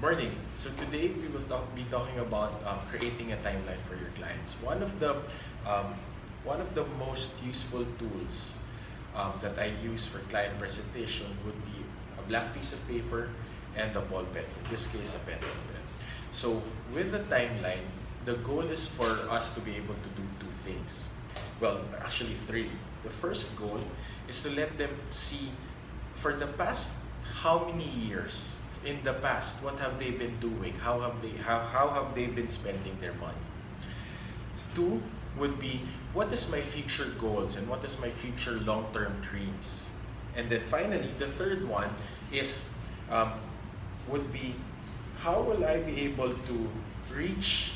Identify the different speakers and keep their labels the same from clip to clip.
Speaker 1: Morning. So today we will be talking about creating a timeline for your clients. One of the most useful tools that I use for client presentation would be a blank piece of paper and a ball pen. In this case, a pen and pen. So with the timeline, the goal is for us to be able to do two things. Well, actually three. The first goal is to let them see for the past how many years in the past, what have they been doing? How have they been spending their money? Two would be, what is my future goals and what is my future long-term dreams? And then finally, the third one is would be, how will I be able to reach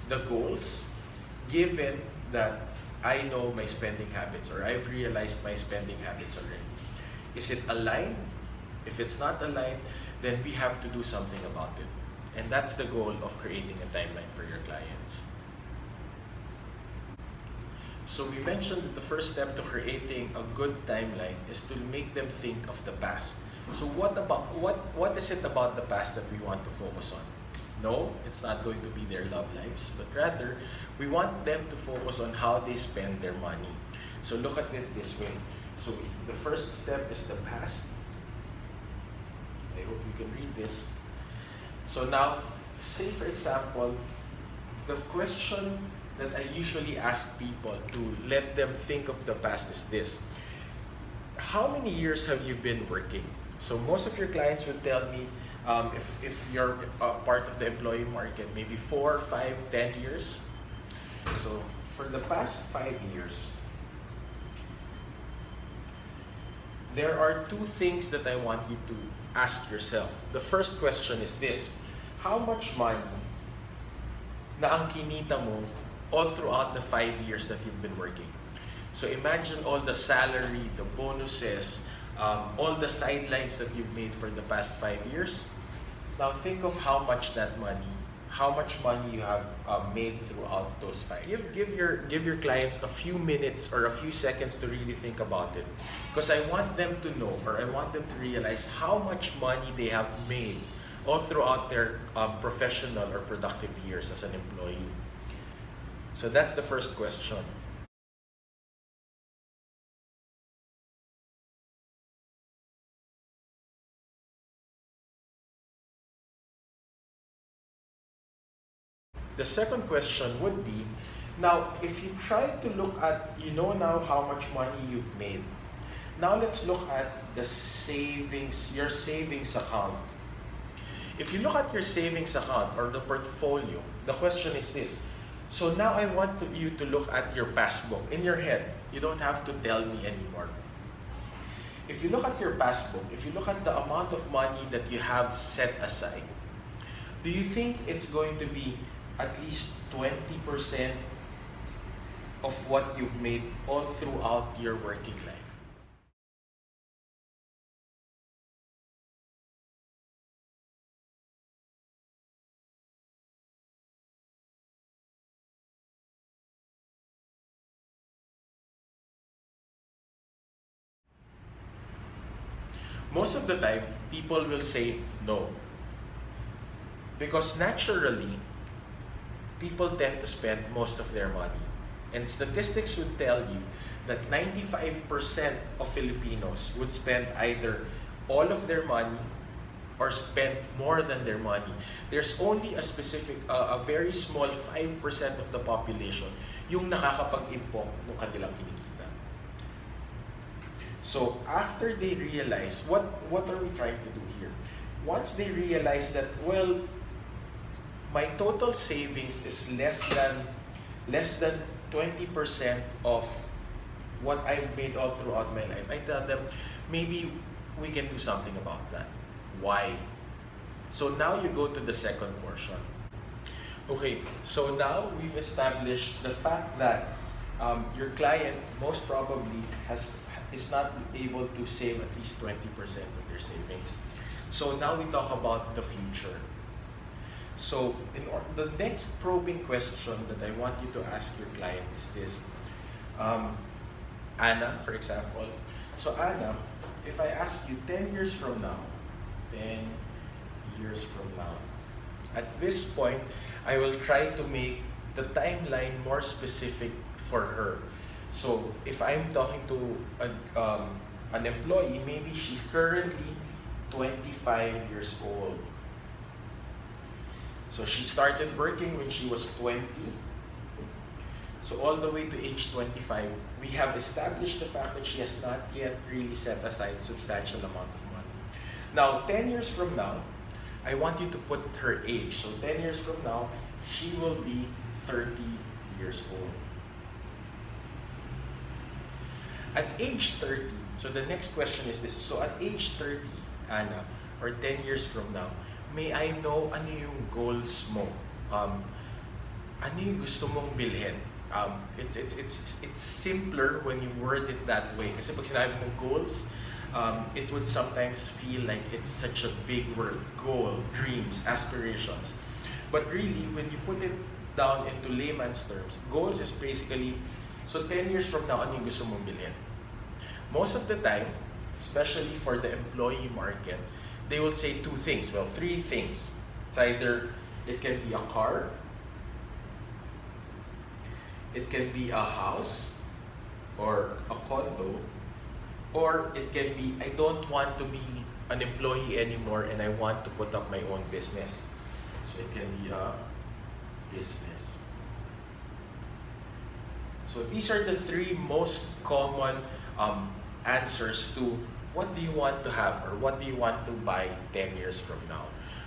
Speaker 1: the goals given that I know my spending habits, or I've realized my spending habits already? Is it aligned? If it's not aligned, then we have to do something about it. And that's the goal of creating a timeline for your clients. So we mentioned that the first step to creating a good timeline is to make them think of the past. So what is it about the past that we want to focus on? No, it's not going to be their love lives, but rather we want them to focus on how they spend their money. So look at it this way. So the first step is the past. I hope you can read this. So now, say for example, the question that I usually ask people to let them think of the past is this: how many years have you been working? So most of your clients would tell me, if you're part of the employee market, maybe 4, 5, 10 years. So for the past 5 years, there are two things that I want you to ask yourself. The first question is this: how much money na ang kinita mo all throughout the 5 years that you've been working? So imagine all the salary, the bonuses, all the sidelines that you've made for the past 5 years. Now think of how much money you have made throughout those 5 years. Give your clients a few minutes or a few seconds to really think about it, because I want them to know, or I want them to realize how much money they have made all throughout their professional or productive years as an employee. So that's the first question. The second question would be, now if you try to look at, you know now how much money you've made. Now let's look at the savings, your savings account. If you look at your savings account or the portfolio, the question is this: so now I want you to look at your passbook in your head. You don't have to tell me anymore. If you look at your passbook, if you look at the amount of money that you have set aside, do you think it's going to be at least 20% of what you've made all throughout your working life? Most of the time, people will say no. Because naturally, people tend to spend most of their money. And statistics would tell you that 95% of Filipinos would spend either all of their money or spend more than their money. There's only a very small 5% of the population yung nakakapag-impok ng kanilang kinikita. So after they realize, what are we trying to do here? Once they realize that, well, my total savings is less than 20% of what I've made all throughout my life, I tell them, maybe we can do something about that. Why? So now you go to the second portion. Okay, so now we've established the fact that your client most probably is not able to save at least 20% of their savings. So now we talk about the future. So the next probing question that I want you to ask your client is this. Anna, for example. So Anna, if I ask you 10 years from now, 10 years from now. At this point, I will try to make the timeline more specific for her. So if I'm talking to an employee, maybe she's currently 25 years old. So she started working when she was 20. So all the way to age 25, we have established the fact that she has not yet really set aside substantial amount of money. Now, 10 years from now, I want you to put her age. So 10 years from now, she will be 30 years old. At age 30, so the next question is this. So at age 30, Anna, or 10 years from now, may I know ano yung goals mo? Ano yung gusto mong bilhin? It's simpler when you word it that way. Kasi pag sinabi mo goals, it would sometimes feel like it's such a big word. Goal, dreams, aspirations. But really, when you put it down into layman's terms, goals is basically, so 10 years from now, ano yung gusto mong bilhin? Most of the time, especially for the employee market, they will say two things, well, three things. It's either, it can be a car, it can be a house, or a condo, or it can be, I don't want to be an employee anymore and I want to put up my own business. So it can be a business. So these are the three most common answers to what do you want to have or what do you want to buy 10 years from now.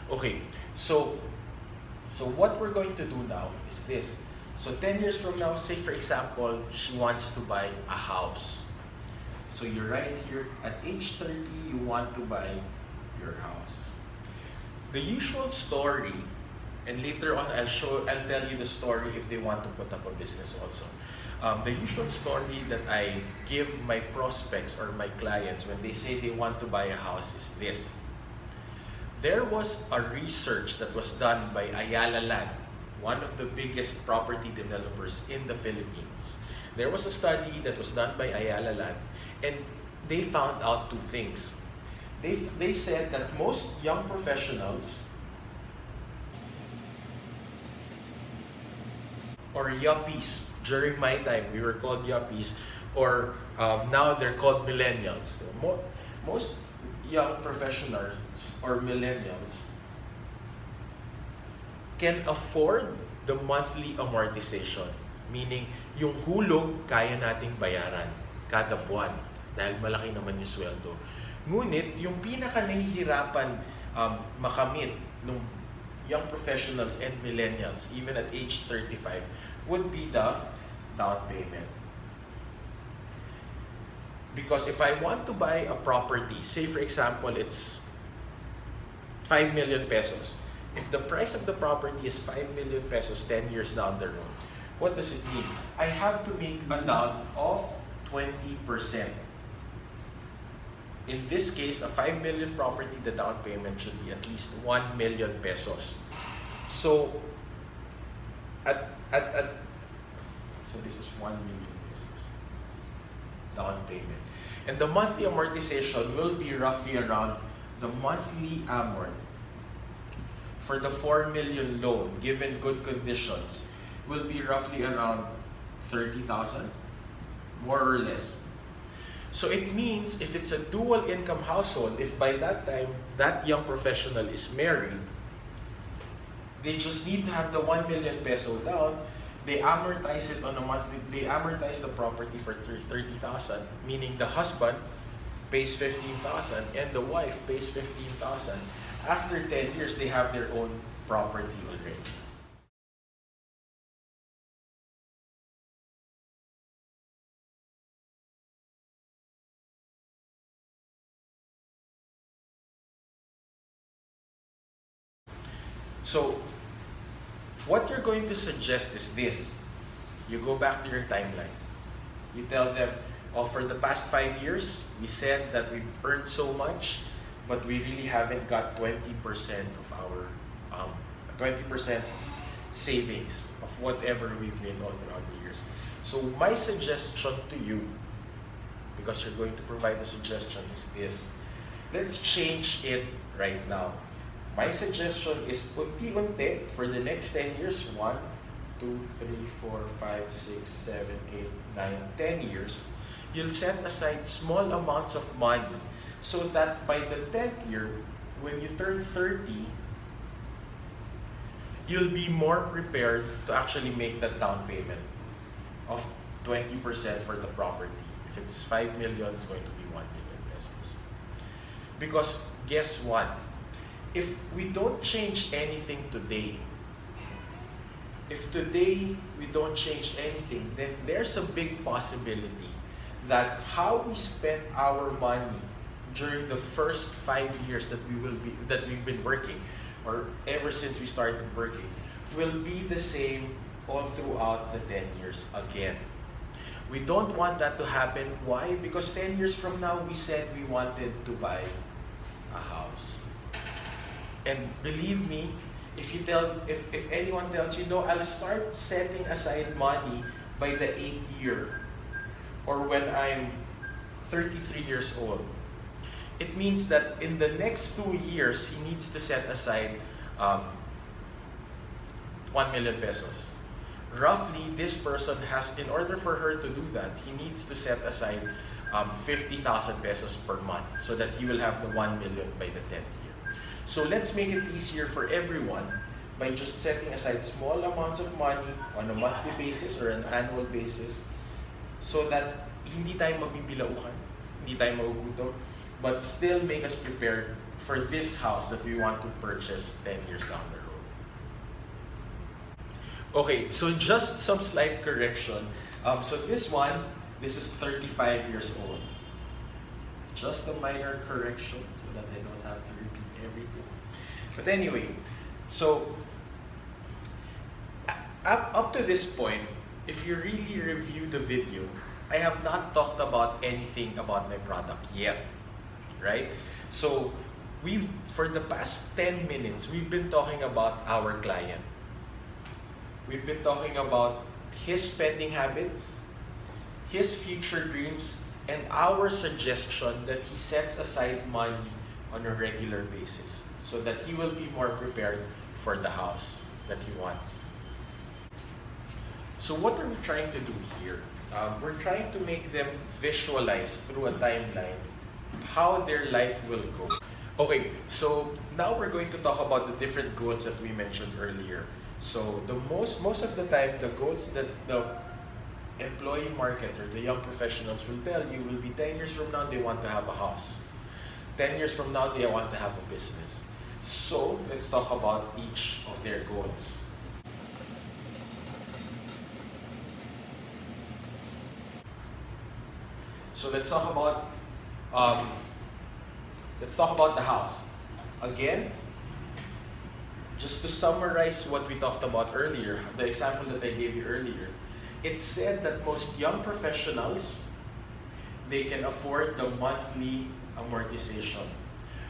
Speaker 1: Okay, so what we're going to do now is this. So 10 years from now, say for example, she wants to buy a house. So you're right here, at age 30, you want to buy your house. The usual story, and later on I'll tell you the story if they want to put up a business also. The usual story that I give my prospects or my clients when they say they want to buy a house is this. There was a research that was done by Ayala Land, one of the biggest property developers in the Philippines. There was a study that was done by Ayala Land, and they found out two things. They said that most young professionals or yuppies, during my time we were called yuppies, or now they're called millennials. Most young professionals or millennials can afford the monthly amortization, meaning yung hulog kaya nating bayaran kada buwan dahil malaki naman yung sweldo. Ngunit yung pinaka nahihirapan makamit ng young professionals and millennials even at age 35 would be the down payment. Because if I want to buy a property, say for example it's 5 million pesos. If the price of the property is 5 million pesos 10 years down the road, what does it mean? I have to make a down of 20%. In this case, a 5 million property, the down payment should be at least 1 million pesos. So, so this is 1 million pesos down payment. And the monthly amortization will be roughly around the monthly amort for the 4 million loan, given good conditions, will be roughly around 30,000, more or less. So it means if it's a dual income household, if by that time that young professional is married, they just need to have the 1 million peso down. They amortize it on a monthly, they amortize the property for 30,000, meaning the husband pays 15,000 and the wife pays 15,000. After 10 years, they have their own property already. So, what you're going to suggest is this. You go back to your timeline. You tell them, oh, for the past 5 years, we said that we've earned so much, but we really haven't got 20% of our 20% savings of whatever we've made all throughout the years. So my suggestion to you, because you're going to provide the suggestion, is this. Let's change it right now. my suggestion is unti-unti for the next 10 years, 1, 2, 3, 4, 5, 6, 7, 8, 9, 10 years, you'll set aside small amounts of money so that by the 10th year, when you turn 30, you'll be more prepared to actually make that down payment of 20% for the property. If it's 5 million, it's going to be 1 million pesos. Because guess what? If we don't change anything today, if today we don't change anything, then there's a big possibility that how we spend our money during the first 5 years that we've been working, or ever since we started working, will be the same all throughout the 10 years again. We don't want that to happen. Why? Because 10 years from now, we said we wanted to buy a house. And believe me, if anyone tells you, no, I'll start setting aside money by the 8th year, or when I'm 33 years old, it means that in the next 2 years, he needs to set aside 1 million pesos. Roughly, this person has, in order for her to do that, he needs to set aside 50,000 pesos per month so that he will have the 1 million by the 10th year. So let's make it easier for everyone by just setting aside small amounts of money on a monthly basis or an annual basis so that hindi tayo mabibilaukan, hindi tayo magugutom, but still make us prepared for this house that we want to purchase 10 years down the road. Okay, so just some slight correction. So this is 35 years old. Just a minor correction so that I don't have to repeat everything. But anyway, so up to this point, if you really review the video, I have not talked about anything about my product yet, right? So for the past 10 minutes, we've been talking about our client. We've been talking about his spending habits, his future dreams, and our suggestion that he sets aside money on a regular basis so that he will be more prepared for the house that he wants. So what are we trying to do here? We're trying to make them visualize through a timeline how their life will go. Okay, so now we're going to talk about the different goals that we mentioned earlier. So most of the time, the goals that the employee market or the young professionals will tell you will be 10 years from now they want to have a house. 10 years from now they want to have a business. So let's talk about each of their goals. So let's talk about the house. Again, just to summarize what we talked about earlier, the example that I gave you earlier, it said that most young professionals, they can afford the monthly amortization.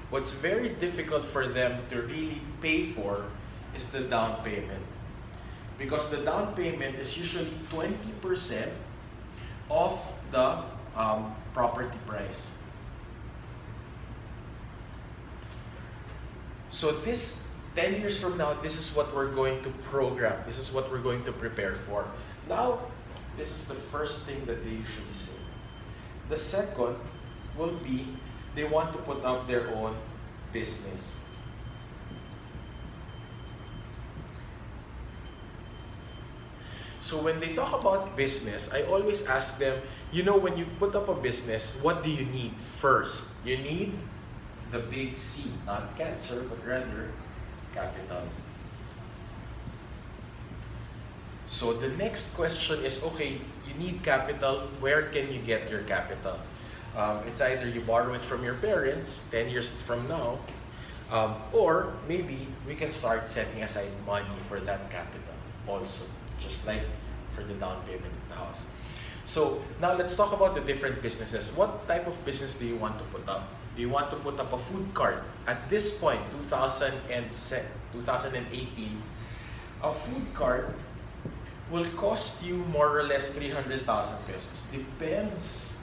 Speaker 1: What's very difficult for them to really pay for is the down payment. Because the down payment is usually 20% of the property price. So this 10 years from now, this is what we're going to program. This is what we're going to prepare for. Now, this is the first thing that they usually say. The second will be they want to put up their own business. So when they talk about business, I always ask them, you know, when you put up a business, what do you need first? You need the big C, not cancer, but rather capital. So the next question is, okay, you need capital. Where can you get your capital? It's either you borrow it from your parents 10 years from now, or maybe we can start setting aside money for that capital also, just like for the down payment of the house. So now let's talk about the different businesses. What type of business do you want to put up? Do you want to put up a food cart? At this point, 2018, a food cart will cost you more or less 300,000 pesos. Depends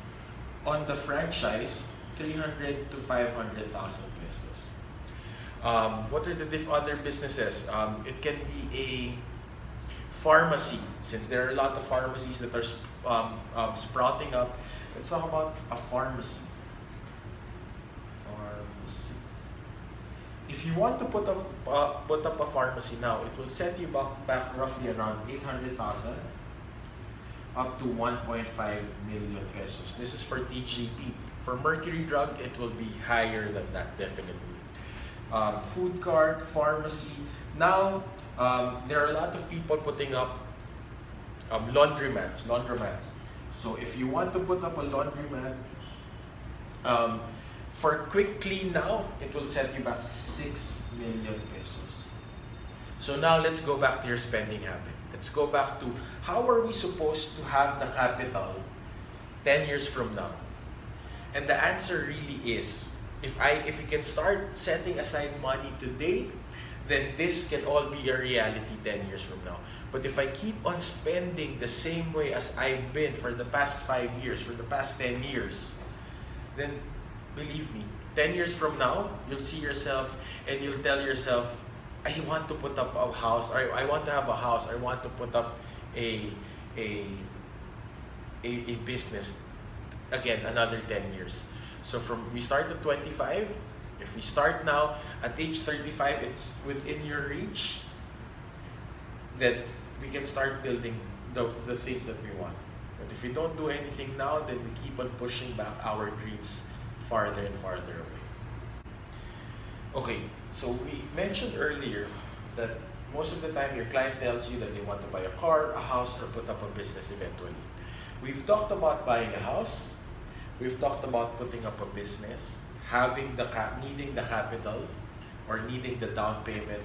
Speaker 1: on the franchise, 300 to 500,000 pesos. What are the other businesses? It can be a pharmacy, since there are a lot of pharmacies that are sprouting up. Let's talk about a pharmacy. If you want to put up a pharmacy now, it will set you back roughly around 800,000 up to 1.5 million pesos. This is for TGP. For Mercury Drug, it will be higher than that, definitely. Food cart, pharmacy. Now, there are a lot of people putting up laundromats. So if you want to put up a laundromat, for quick clean now, it will set you back 6 million pesos. So now let's go back to your spending habit. Let's go back to how are we supposed to have the capital 10 years from now? And the answer really is, if you can start setting aside money today, then this can all be a reality 10 years from now. But if I keep on spending the same way as I've been for the past 5 years, for the past 10 years, then believe me, 10 years from now, you'll see yourself and you'll tell yourself, I want to put up a house, or I want to have a house, I want to put up a business. Again, another 10 years. So we start at 25, if we start now, at age 35, it's within your reach, then we can start building the things that we want. But if we don't do anything now, then we keep on pushing back our dreams farther and farther away. Okay, so we mentioned earlier that most of the time your client tells you that they want to buy a car, a house, or put up a business eventually. We've talked about buying a house, we've talked about putting up a business, needing the capital or needing the down payment,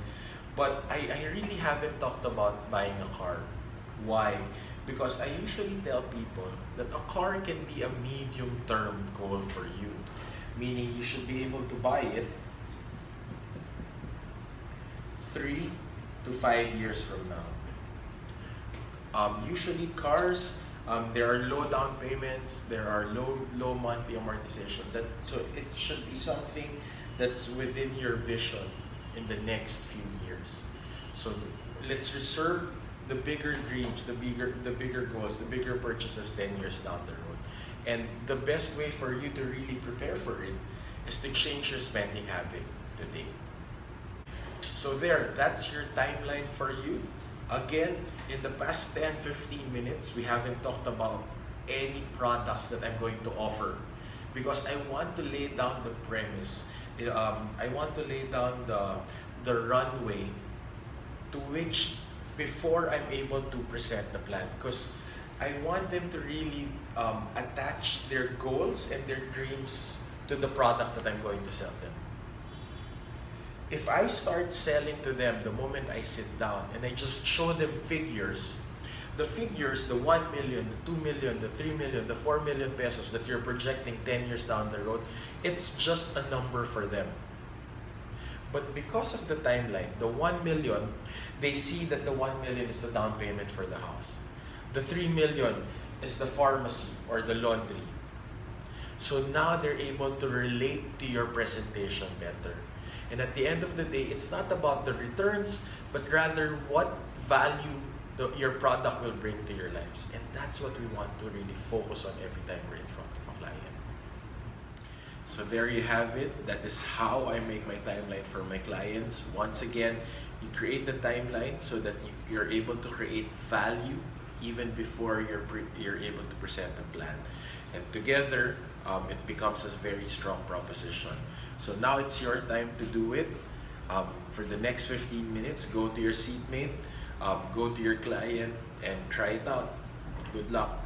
Speaker 1: but I really haven't talked about buying a car. Why? Because I usually tell people that a car can be a medium-term goal for you, meaning you should be able to buy it 3 to 5 years from now. Usually cars, there are low down payments, there are low monthly amortization. So it should be something that's within your vision in the next few years. So let's reserve the bigger dreams, the bigger goals, the bigger purchases 10 years down the road. And the best way for you to really prepare for it is to change your spending habit today. So that's your timeline for you. Again, in the past 10-15 minutes, we haven't talked about any products that I'm going to offer, because I want to lay down the premise. I want to lay down the runway to which before I'm able to present the plan, because I want them to really attach their goals and their dreams to the product that I'm going to sell them. If I start selling to them the moment I sit down and I just show them figures, the 1 million, the 2 million, the 3 million, the 4 million pesos that you're projecting 10 years down the road, it's just a number for them. But because of the timeline, the 1 million, they see that the 1 million is the down payment for the house. The 3 million is the pharmacy or the laundry. So now they're able to relate to your presentation better. And at the end of the day, it's not about the returns, but rather what value your product will bring to your lives. And that's what we want to really focus on every time we're in front of a client. So there you have it. That is how I make my timeline for my clients. Once again, you create the timeline so that you're able to create value even before you're able to present a plan. And together, it becomes a very strong proposition. So now it's your time to do it. For the next 15 minutes, go to your seatmate, go to your client, and try it out. Good luck.